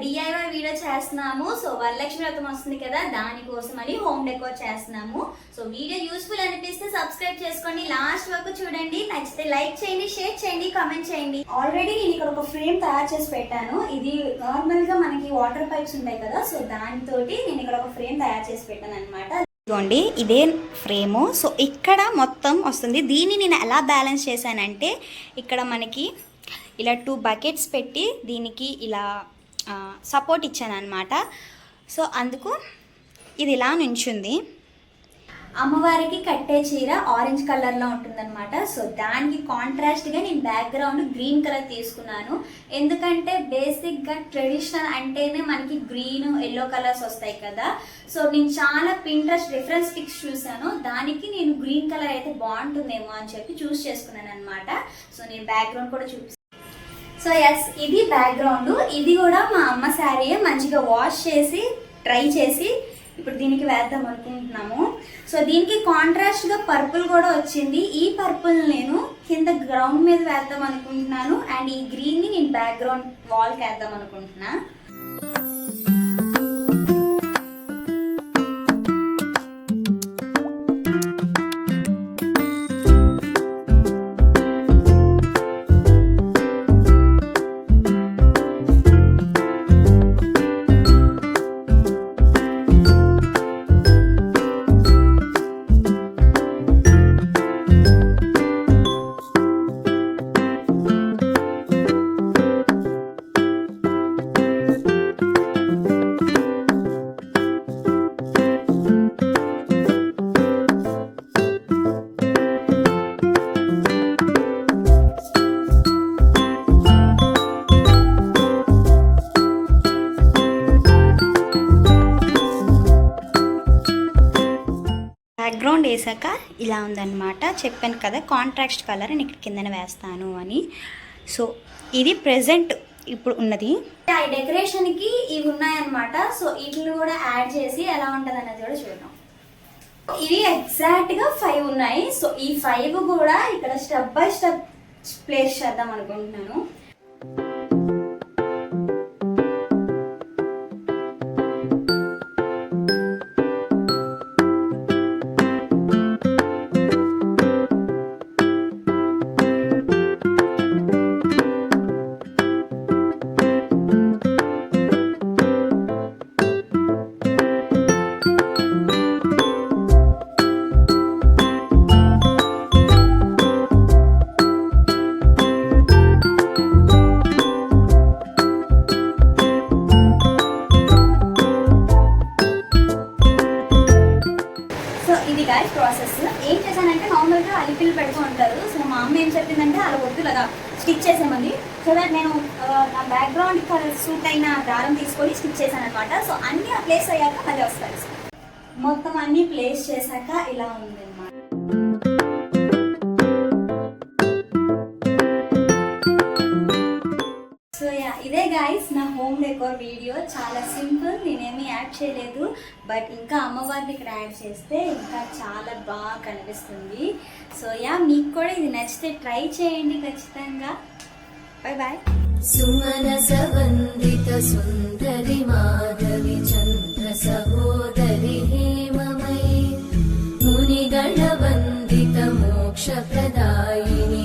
DIY video చేస్తున్నాము. So Varalakshmi వ్రతం వస్తుంది కదా, దానికోసమని హోమ్ డెకోర్ చేస్తున్నాము. సో వీడియో యూస్ఫుల్ అనిపిస్తే సబ్స్క్రైబ్ చేసుకోండి, లాస్ట్ వరకు చూడండి. నచ్చితే లైక్ చేయండి, షేర్ చేయండి, కామెంట్ చేయండి. ఆల్రెడీ నేను ఇక్కడ ఒక ఫ్రేమ్ తయారు చేసి పెట్టాను. ఇది నార్మల్ గా మనకి వాటర్ పైప్స్ ఉంటాయి కదా, సో దానితోటి నేను ఇక్కడ ఒక ఫ్రేమ్ తయారు చేసి పెట్టాను అనమాట. ఇదిగోండి, ఇదే ఫ్రేము. సో ఇక్కడ మొత్తం వస్తుంది. దీన్ని నేను ఎలా బ్యాలెన్స్ చేశానంటే, ఇక్కడ మనకి ఇలా 2 బకెట్స్ పెట్టి దీనికి ఇలా సపోర్ట్ ఇచ్చాను అనమాట. సో అందుకు ఇది ఇలా నుంచుంది. అమ్మవారికి కట్టే చీర ఆరెంజ్ కలర్లో ఉంటుందన్నమాట. సో దానికి కాంట్రాస్ట్గా నేను బ్యాక్గ్రౌండ్ గ్రీన్ కలర్ తీసుకున్నాను. ఎందుకంటే బేసిక్గా ట్రెడిషనల్ అంటేనే మనకి గ్రీన్, ఎల్లో కలర్స్ వస్తాయి కదా. సో నేను చాలా పింట్రెస్ట్ రిఫరెన్స్ పిక్స్ చూసాను, దానికి నేను గ్రీన్ కలర్ అయితే బాగుంటుందేమో అని చెప్పి చూస్ చేసుకున్నాను అనమాట. సో నేను బ్యాక్గ్రౌండ్ కూడా చూపిస్తాను. సో ఎస్, ఇది బ్యాక్గ్రౌండ్. ఇది కూడా మా అమ్మ శారీ, మంచిగా వాష్ చేసి ట్రై చేసి ఇప్పుడు దీనికి వేద్దాం అనుకుంటున్నాము. సో దీనికి కాంట్రాస్ట్గా పర్పుల్ కూడా వచ్చింది. ఈ పర్పుల్ నేను కింద గ్రౌండ్ మీద వేద్దాం అనుకుంటున్నాను, అండ్ ఈ గ్రీన్ని నేను బ్యాక్గ్రౌండ్ వాల్కి వేద్దాం అనుకుంటున్నా. బ్యాక్గ్రౌండ్ వేసాక ఇలా ఉందన్నమాట. చెప్పాను కదా కాంట్రాస్ట్ కలర్ నేను ఇక్కడ కిందన వేస్తాను అని. సో ఇది ప్రెజెంట్ ఇప్పుడు ఉన్నది. ఆ డెకరేషన్కి ఇవి ఉన్నాయన్నమాట. సో వీటిని కూడా యాడ్ చేసి ఎలా ఉంటుంది అన్నది కూడా చూద్దాం. ఇవి ఎగ్జాక్ట్గా 5 ఉన్నాయి. సో ఈ 5 కూడా ఇక్కడ స్టెప్ బై స్టెప్ ప్లేస్ చేద్దాం అనుకుంటున్నాను. ప్రాసెస్ ఏం చేశానంటే, నార్మల్గా అలిపిలు పెడుతూ ఉంటారు. సో మా అమ్మ ఏం చెప్పిందంటే అలా వద్దులాగా స్టిచ్ చేసామంది. సో దట్ నేను నా బ్యాక్గ్రౌండ్ సూట్ అయిన దారం తీసుకొని స్టిచ్ చేశాను అనమాట. సో అన్నీ ప్లేస్ అయ్యాక మళ్ళీ వస్తాయి. మొత్తం అన్నీ ప్లేస్ చేశాక ఇలా ఉంది అనమాట. సో ఇదే గైస్ నా హోమ్ డెకోర్ వీడియో. చాలా సింపుల్, నేనేమి యాడ్ చేయలేదు. బట్ ఇంకా అమ్మవారిని ఇక్కడ యాడ్ చేస్తే ఇంకా చాలా బాగా కనిపిస్తుంది. సో మీకు కూడా ఇది నచ్చితే ట్రై చేయండి ఖచ్చితంగా. Bye bye. సుమనస వందిత సుందరి మాధవి చంద్ర సహోదరి హేమమయీ మునిగణ వందిత మోక్ష ప్రదాయిని